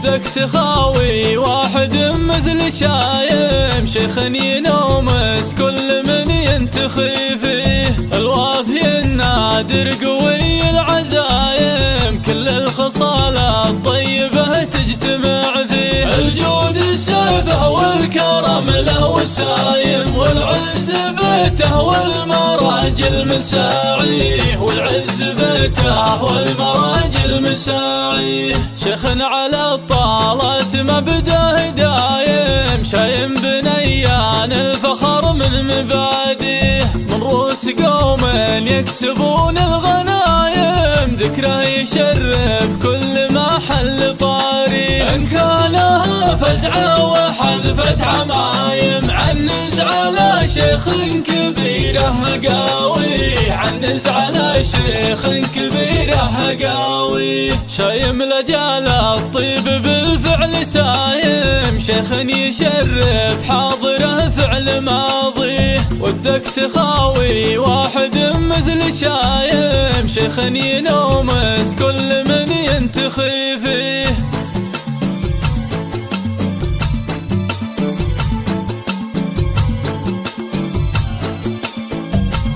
ودك تخاوي واحد مثل شايم شيخ ينومس كل من ينتخي فيه الوافي النادر قوي العزايم كل الخصال الطيبة تجتمع فيه الجود السيفه والكرم له وسايم والعز بيته والمراجل مساعيه والعز بيته والمراجل مساعيه شيخ على الطالة مبدأ دايم شايم بنيان الفخر من مباديه من رؤوس قوم يكسبون الغنايم ذكره يشرف كل محل طاري إن كانها فزعة وحذفة عمايم عنز على شيخ كبيره قاوي عنز على شيخ كبيره قاوي شايم لجال الطيب بالفعل سايم شيخ يشرف حاضره فعل ماضيه ودك تخاوي واحد مثل شايم شيخ ينومس كل من ينتخي فيه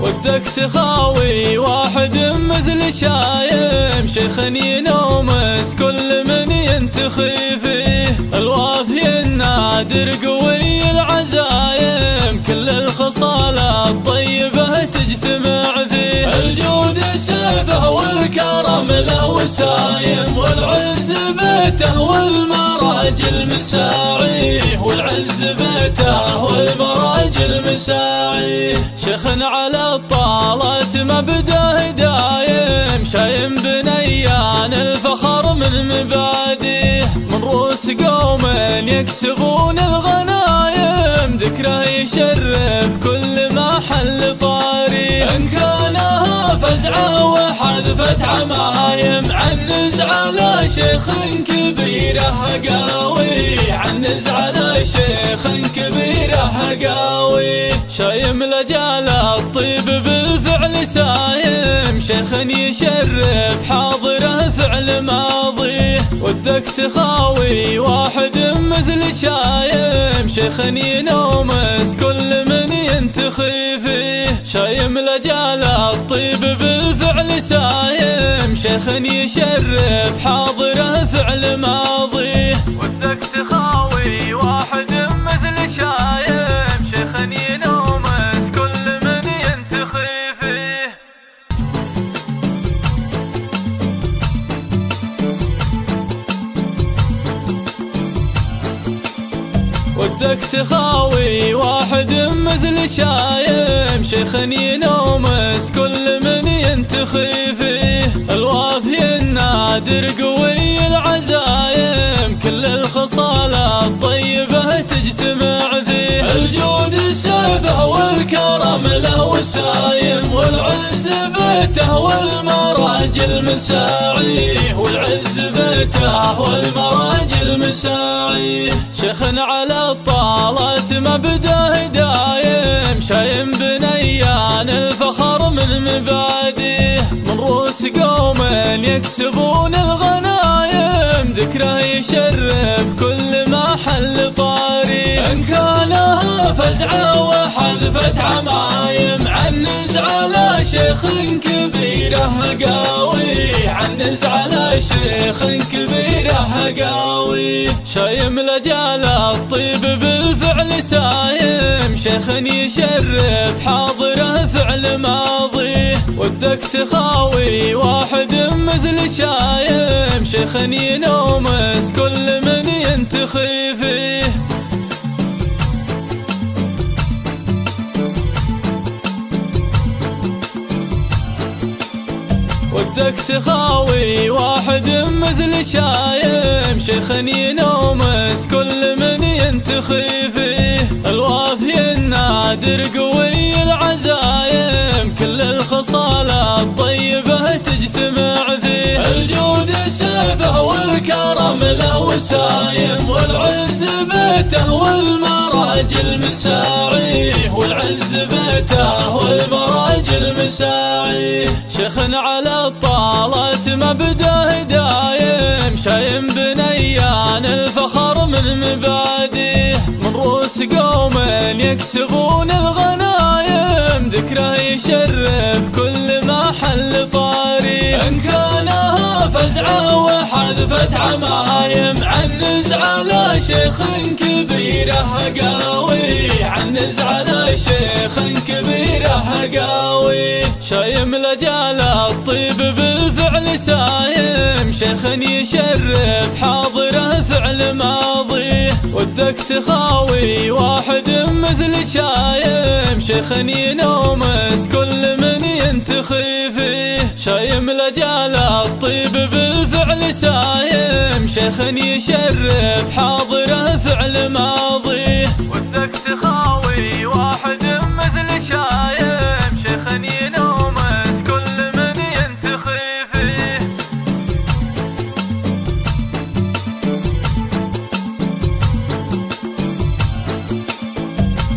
ودك تخاوي واحد مثل شايم شيخ ينومس كل من ينتخي فيه الوافي النادر قوي العزايم كل الخصال الطيبة تجتمع فيه الجود السيفه والكرم له وسايم والعز بيته والمراجل مساعيه والعز بيته والمراجل مساعيه شيخ على الطالة مبدأ دايم شايم بنيان الفخر من مباديه من رؤوس قوم يكسبون الغنايم ذكره يشرف كل محل طاري إن كانها فزعة وحذفة عمايم عنز على شيخ كبيره قاوي عنز على شيخ كبيره قاوي شايم لجال الطيب بالفعل سايم شيخ يشرف حاضره فعل ماضيه ودك تخاوي واحد مثل شايم شيخ ينومس كل من ينتخي فيه شايم لجال الطيب بالفعل سايم شيخ يشرف حاضره فعل ماضيه ودك تخاوي واحد مثل شايم شيخ ينومس كل من ينتخي فيه ودك تخاوي واحد مثل شايم شيخ ينومس كل من ينتخي فيه الوافي النادر قوي العزايم كل الخصال الطيبة تجتمع فيه الجود السيفه والكرم له وسايم والعز بيته والمراجل مساعيه والعز بيته والمراجل مساعيه شيخ على الطالة مبدأ دايم شايم بنيان الفخر من مباديه من رؤوس قوم يكسبون الغنايم ذكره يشرف كل محل طاري إن كانها فزعة وحذفة عمايم عنز على شيخ كبيره قاوي عنز على شيخ كبيره قاوي شايم لجال الطيب بالفعل سايم شيخ يشرف حاضره فعل ماضيه ودك تخاوي واحد مثل شايم شيخ ينومس كل من ينتخي فيه ودك تخاوي واحد مثل شايم شيخ ينومس كل من ينتخي فيه الوافي النادر قوي العزايم كل الخصال الطيبة تجتمع فيه الجود السيفه والكرم له وسايم والعز بيته والمراجل مساعيه والعز بيته والمراجل مساعيه شيخ على الطالة مبدأ دايم دايم شايم بنيان الفخر من مبادئه، من رؤوس قوم يكسبون الغنايم، ذكره يشرف كل محل طاري. إن كانها فزعة وحذفت عمايم، عنز على شيخ كبيره قاوي، عنز على شيخ كبيره قاوي. شايم لجال الطيب بالفعل سايم، شيخ يشرف حاضره فعل ماضي، ودك تخاوي واحد مثل شايم، شيخ ينومس كل من ينتخي فيه. شايم لجال الطيب بالفعل سايم، شيخ يشرف حاضره فعل ماضي، ودك تخاوي واحد مثل شايم، شيخ ينومس كل من ينتخي فيه.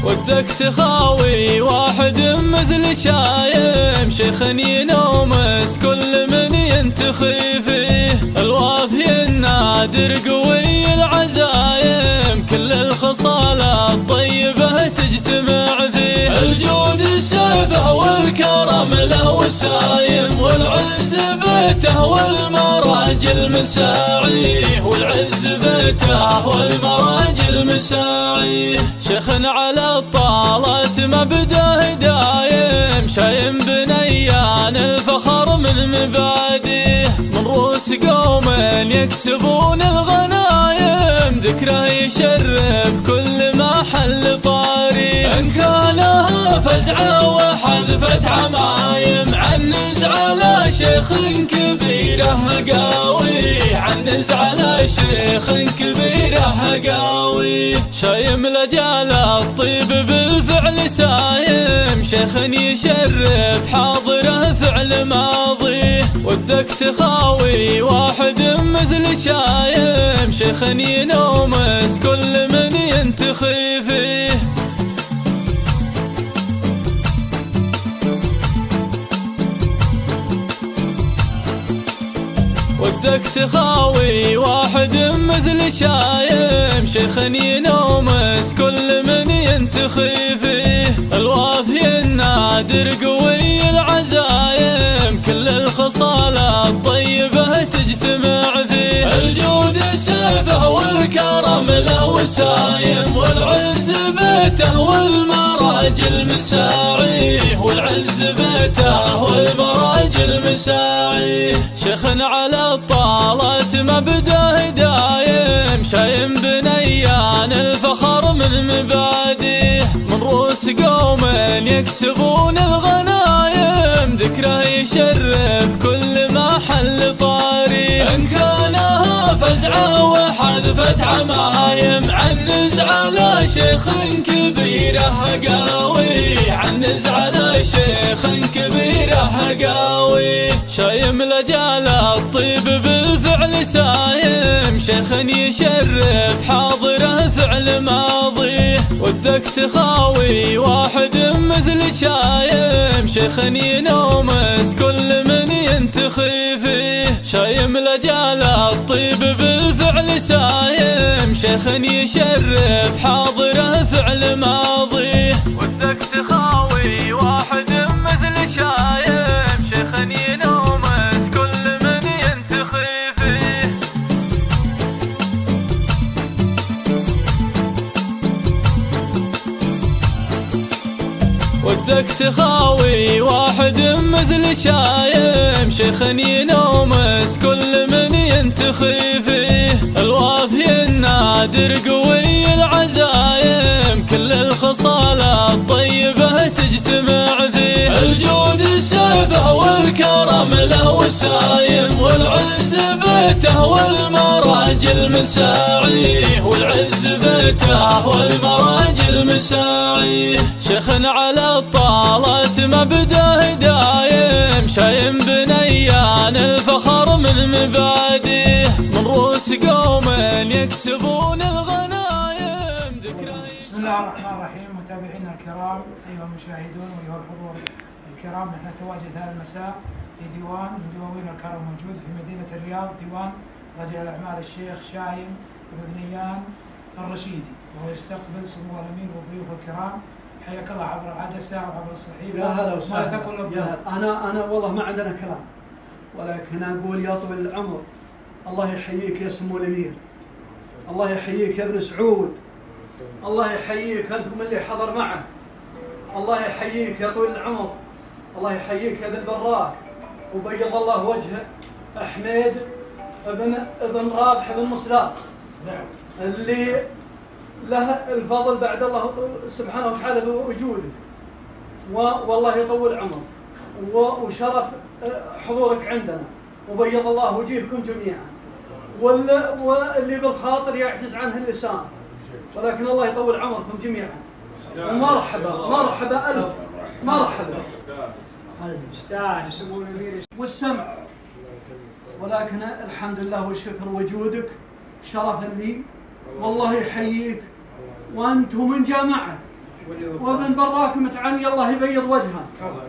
ودك تخاوي واحد مثل شايم، شيخ ينومس كل من ينتخي فيه. الوافي النادر قوي العزايم، كل الخصال الطيبة تجتمع فيه. الجود سيفه والكرم له وسايم، والعز بيته والمراجل مساعيه، والعز بيته والمراجل مساعيه. شيخ على الطالات مبدأ دايم، شايم بنيان الفخر من مبادئه، من رؤوس قوم يكسبون الغنايم، ذكره يشرف كل محل طاري. إن كانها فزعة وحذفت عمايم، عنز على شيخ كبيره قاوي، عنز على شيخ كبيره قاوي. شايم لجال الطيب بالفعل سايم، شيخ يشرف حاضره فعل ماضي، ودك تخاوي واحد مثل شايم، شيخ ينومس كل من ينتخي فيه. ودك تخاوي واحد مثل شايم، شيخ ينومس كل من ينتخي فيه. الوافي النادر قوي العزايم، كل الخصال الطيبة تجتمع فيه. الجود سيفه والكرم له وسايم، والعز بيته والمراجل مساعيه، والعز بيته والمراجل مساعيه. شيخ على الطالات مبدأ دايم، شايم بنيان الفخر من مبادئه، من رؤوس قوم يكسبون الغنايم، ذكره يشرف كل محل طاري. إن كانها فزعة وحذفت عمايم، عنز على شيخ كبيره قاوي، عنز على شيخ كبيره قاوي. شايم لجال الطيب بالفعل سايم، شيخ يشرف حاضره فعل ماضي، ودك تخاوي واحد مثل شايم، شيخ ينومس كل من ينتخي فيه. شايم لجال الطيب بالفعل سايم، شيخ يشرف حاضره فعل ماضي، ودك تخاوي واحد مثل شايم، شيخ ينومس كل من ينتخي فيه. ودك تخاوي واحد مثل شايم، شيخ ينومس كل من ينتخي فيه. الوافي النادر قوي العزايم، كل الخصال الطيبة تجتمع فيه. الجود سيفه والكرم له وسايم، والعز بيته والمراجل مساعيه، والعز بيته والمراجل مساعيه. شيخ على الطالات مبدأ دايم، شايم بنيان الفخر من مبادئه، من رؤوس قوم يكسبون الغنايم، ذكرى. بسم الله الرحمن الرحيم. متابعينا الكرام، ايها المشاهدون وايها الحضور الكرام، نحن نتواجد هذا المساء في ديوان من دواوين الكرم موجود في مدينة الرياض، ديوان رجل الأعمال الشيخ شايم بن نيان الرشيدي، وهو يستقبل سمو الأمير والضيوف الكرام. حياك الله عبر العدسة وعبر الصحيفة. يا هلا وسهلا. ما تقول للضيوف؟ أنا والله ما عندنا كلام، ولكن أقول يا طويل العمر الله يحييك يا سمو الأمير، الله يحييك يا ابن سعود، الله يحييك أنتم اللي حضر معه، الله يحييك يا طويل العمر، الله يحييك يا ابن براك، وبيض الله وجهه حميد ابن رابح بن مصلاب اللي له الفضل بعد الله سبحانه وتعالى بوجوده، والله يطول عمرك وشرف حضورك عندنا، وبيض الله وجيهكم جميعا، واللي بالخاطر يعجز عنه اللسان، ولكن الله يطول عمركم جميعا. ومرحبا مرحبا ألف مرحبا والسمع، ولكن الحمد لله والشكر وجودك شرفا لي، والله يحييك، وانتم من جامعه، وابن براك متعني الله يبيض وجهه.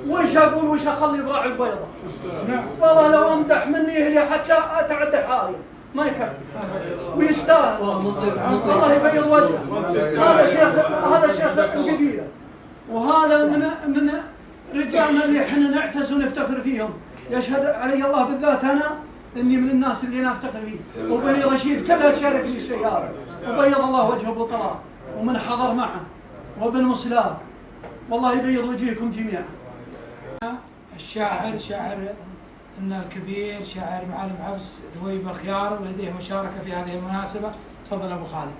وش اقول وش اخلي براعي البيضه؟ والله لو امدح مني هي حتى اتعدى حالي ما يكفي ويستاهل، الله يبيض وجهه. هذا شيخ القبيله، وهذا من رجالنا اللي احنا نعتز ونفتخر فيهم. يشهد علي الله بالذات انا اني من الناس اللي انا افتخر فيه، وبني رشيد كلها تشاركني الشيء هذا، وبيض الله وجهه ابو طلال ومن حضر معه وابن مصلاب، والله يبيض وجهكم جميعا. الشاعر ان الكبير شاعر معالم عبس ذويب الخيار، ولديه مشاركه في هذه المناسبه. تفضل ابو خالد.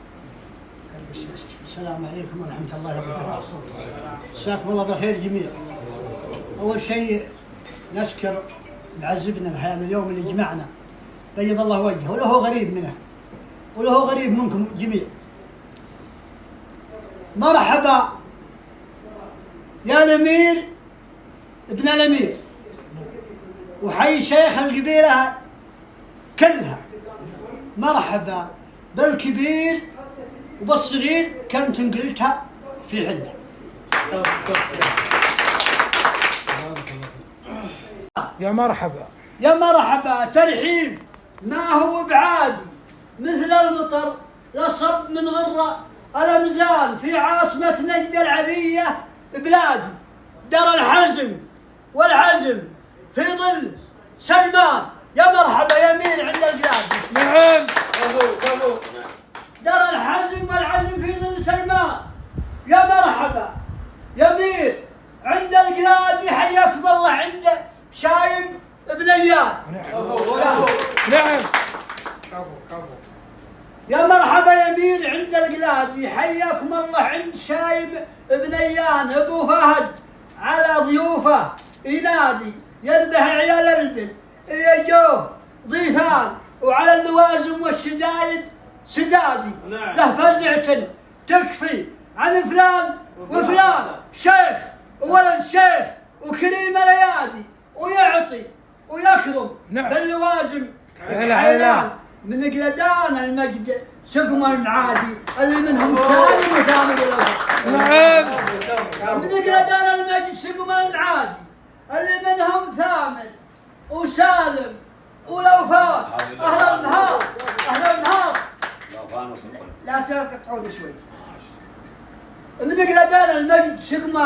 السلام عليكم ورحمه الله وبركاته. مساكم الله بالخير جميعا. اول شيء نشكر معزبنا بهذا اليوم اللي جمعنا، بيض الله وجهه، وله غريب منه وله غريب منكم جميع. مرحبا يا الامير ابن الامير، وحي شيخ القبيله كلها. مرحبا بالكبير وبالصغير، كم تنقلتها في حله. يا مرحبا يا مرحبا، ترحيب ما هو بعادي، مثل المطر لصب من غرة الأمزال في عاصمة نجد العذية بلادي، دار الحزم والعزم في ظل سلمان. يا مرحبا يا مين عند القلادي. نعم. دار الحزم والعزم في ظل سلمان. يا مرحبا يا مين عند القلادي، حياكم الله عند شايم ابن ايان. نعم. يا مرحبا يا مين عند القلادي، حياكم الله عند شايب ابن ايان ابو فهد، على ضيوفه ينادي يذبح عيال البن يجوه ضيفان، وعلى اللوازم والشدايد سدادي. له فزعة تكفي عن فلان وفلان، شيخ وولد شيخ وكريم الايادي، ويعطي ويكرم باللوازم حيلان من قلدان المجد سقم المعادي، اللي منهم سالم وثامر الأوفى. نعم. من قلدان المجد سقم المعادي، اللي منهم ثامر وسالم والأوفاء. أهل النهار أهل النهار، لا تقطعون شوي. من قلدان المجد سقم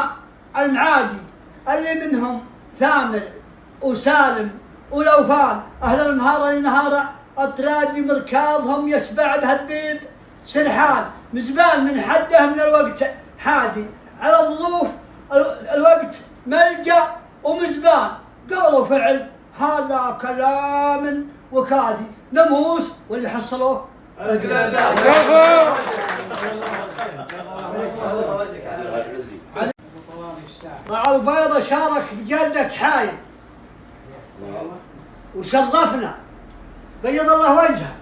المعادي، اللي منهم ثامر وسالم والأوفان. أهل النهار لنهار التراجي مركاضهم يشبع بهالديب سرحان، مزبال من حده من الوقت حادي، على الظروف الوقت ملجأ ومزبان. قول وفعل هذا كلام وكادي، نموس واللي حصلوه مع البيضة شارك بجلدة حايل وشرفنا، بيض الله وجهه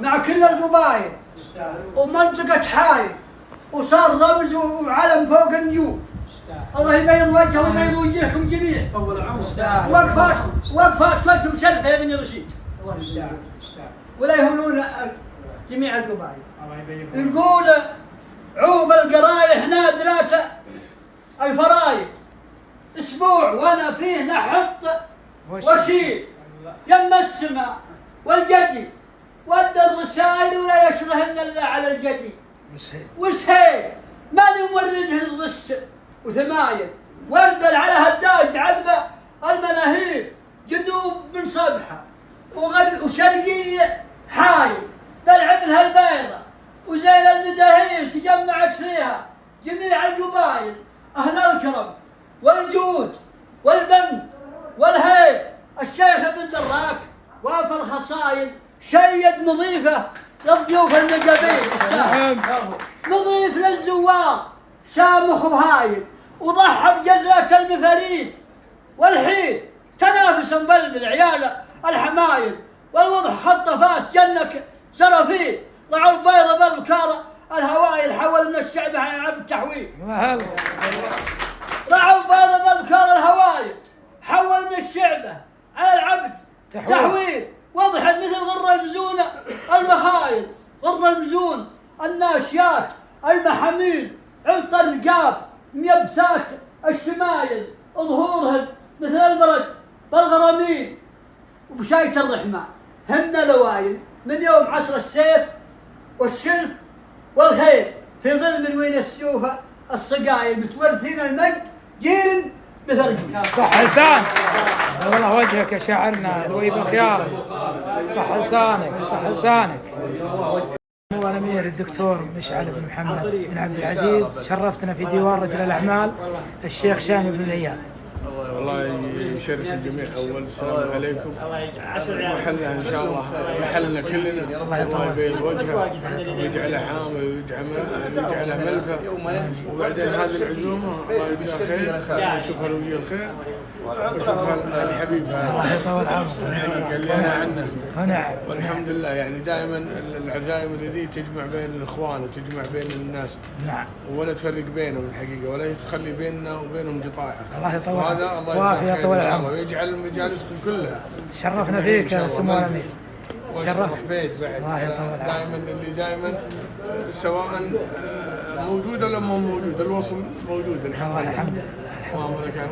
مع كل القبائل ومنطقة حايل، وصار رمز وعلم فوق النجوم. الله يبيض وجهه ويبيض وجهكم جميع. وقفاتكم انتم شرفه يا بني رشيد، ولا يهونون جميع القبائل. يقول عوب القرايح نادرات الفرايد، اسبوع وانا فيه نحط وشيل، يم السماء والجدي ودى الرسائل ولا يشرهن الا على الجدي. وسهيل من يمرده الرس وثمايل، وردل على هداج عذبه المناهير، جنوب من صبحه وغرب وشرقيه حايل، بالعبلها البيضة وزين المداهير تجمعت فيها جميع القبائل، اهل الكرم والجود والبن والهيل. الشيخ ابن دراك وفي الخصايل شيد مضيفه للضيوف المجابين، مضيف للزوار سامح وهايل، وضحى بجزرة المفاريد والحيد تنافسا بالعيال الحمايل، والوضح خط فات جنك سرفيد، ضعوا البيضة بالبكارة الهوايل، حول من الشعب عبد التحويل. ضعوا البيضة بالبكارة الهوايل، حول من الشعبة على العبد تحويل، وضحت مثل غر المزونة المخايل، غر المزون الناشيات المحاميل، علط الرقاب ميبسات الشمايل، ظهورهن مثل البرد بالغراميل، وبشاية الرحمة هن لوايل، من يوم عصر السيف والشلف والخيل، في ظل من وين السيوفة الصقايل، متورثين المجد جيل مثل جيل. صح لسان والله وجهك يا شاعرنا ذويب الخياري، صح لسانك صح لسانك. هو الأمير الدكتور مشعل بن محمد بن عبد العزيز، شرفتنا في ديوان رجل الأعمال الشيخ شامي بن نيان. الله يشرف الجميع. أول السلام عليكم. محلنا إن شاء الله محلنا كلنا، الله يبيض وجهه ويجعله عامر ويجعله ملفه، وبعدين هذه العزومة الله يجزاه خير ويشوفها الوجه الخير ويشوفها الحبيب هذا، الله يطول عمره اللي أنا عنه. نعم والحمد لله يعني دائما العزائم ذي تجمع بين الإخوان وتجمع بين الناس، نعم، ولا تفرق بينهم الحقيقة، ولا تخلي بيننا وبينهم قطاع. الله يطول هذا الله يطول العمر ويجعل مجالسكم كلها. تشرفنا فيك يا سمو الأمير، تشرف بيت بعد. الله يطول العمر. دائما اللي دائما سواء موجود ولا مو موجود، الوصل موجود الحمد لله. الحمد لله.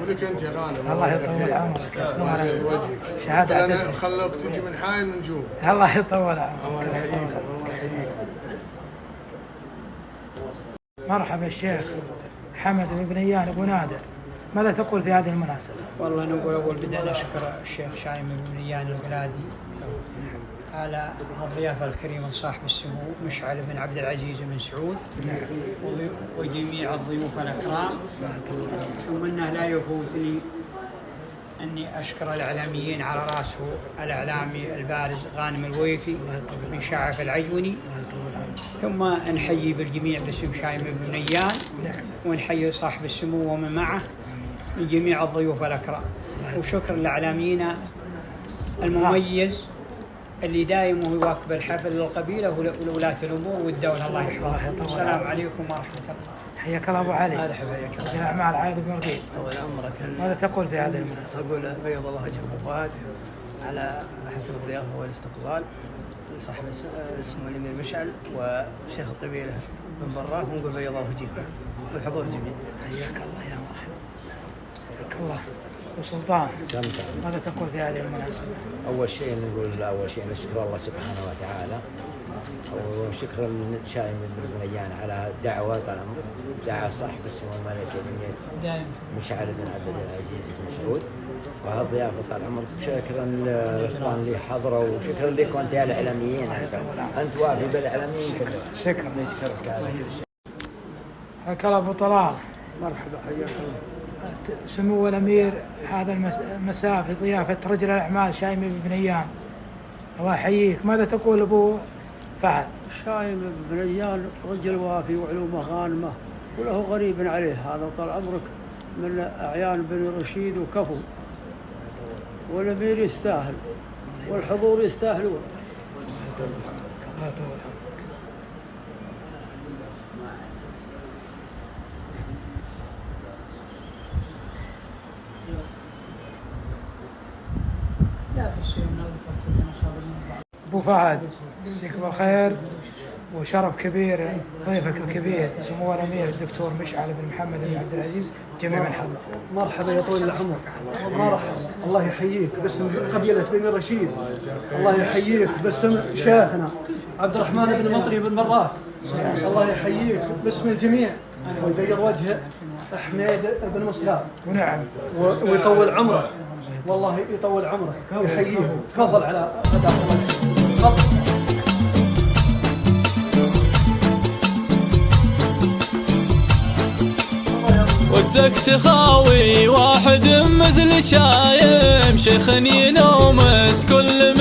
ولك انت يا غانم، الله يطول عمرك يا سمو الأمير، وجهك شهادة اعتزم. خلوك تجي من حايل ونشوف. الله يطول عمرك. الله يحييك الله يحييك. مرحبا الشيخ حمد بن نيان ابو نادر، ماذا تقول في هذه المناسبة؟ والله نقول أول بدأ نشكر الشيخ شايم بن نيان القلادي على الضيافة الكريمة صاحب السمو مشعل بن عبد العزيز بن سعود وجميع الضيوف الأكرام. ثم أنه لا يفوتني أني أشكر الإعلاميين على رأسه الإعلامي البارز غانم الويفي من شعف العيوني، ثم نحيي بالجميع باسم شايم بن نيان، ونحيي صاحب السمو ومن معه من جميع الضيوف الأكرام. وشكر لإعلامينا المميز اللي دائم يواكب الحفل للقبيلة ولاة الأمور والدولة. الله يحفظها. السلام عليكم ورحمة الله. حياك الله أبو علي. هذا حياك الله. رجل الأعمال عايض بن رقيب. طول عمرك. ماذا تقول في هذه المناسبة؟ أقول بيض الله وجه أبو فهد على حسن الضيافة والاستقبال صاحب اسمه الأمير مشعل وشيخ القبيلة من براه، ونقول بيض الله وجهه والحضور جميع. حياك الله يا مرحبا. حياك الله. وسلطان ماذا تقول في هذه المناسبة؟ أول شيء نشكر الله سبحانه وتعالى، وشكرا شايم بن نيان على دعوة دعا صاحب السمو الملك الأمير مشعل بن عبد العزيز بن سعود، وهالضيافة طال عمرك. شكرا للإخوان اللي حضروا، وشكرا لكم أنت يا الإعلاميين، أنت وافي بالإعلاميين. شكرا. حياك الله أبو طلال. مرحبا حياك الله. سمو الأمير هذا المساء في ضيافة رجل الأعمال شايم بن نيان، الله يحييك. ماذا تقول أبو فهد؟ شايم بن نيان رجل وافي وعلومه غانمة وله غريب عليه، هذا طال عمرك من أعيان بني رشيد وكفو، والأمير يستاهل والحضور يستاهلون. الله يطول عمرك. أبو فهد مسيك بالخير، وشرف كبير ضيفك الكبير سمو الأمير الدكتور مشعل بن محمد بن عبد العزيز جميع من حضر. مرحبا يا طويل العمر، مرحبا، الله يحييك باسم قبيلة بني رشيد، الله يحييك باسم شيخنا عبد الرحمن بن مطري بن مراه، الله يحييك باسم الجميع، ويبيض وجه حميد بن مسلم. ونعم ويطول عمرك، والله يطول عمرك ويحييك. تفضل على غداء، تفضل. ودك تخاوي واحد مثل شايم شيخ ينومس كل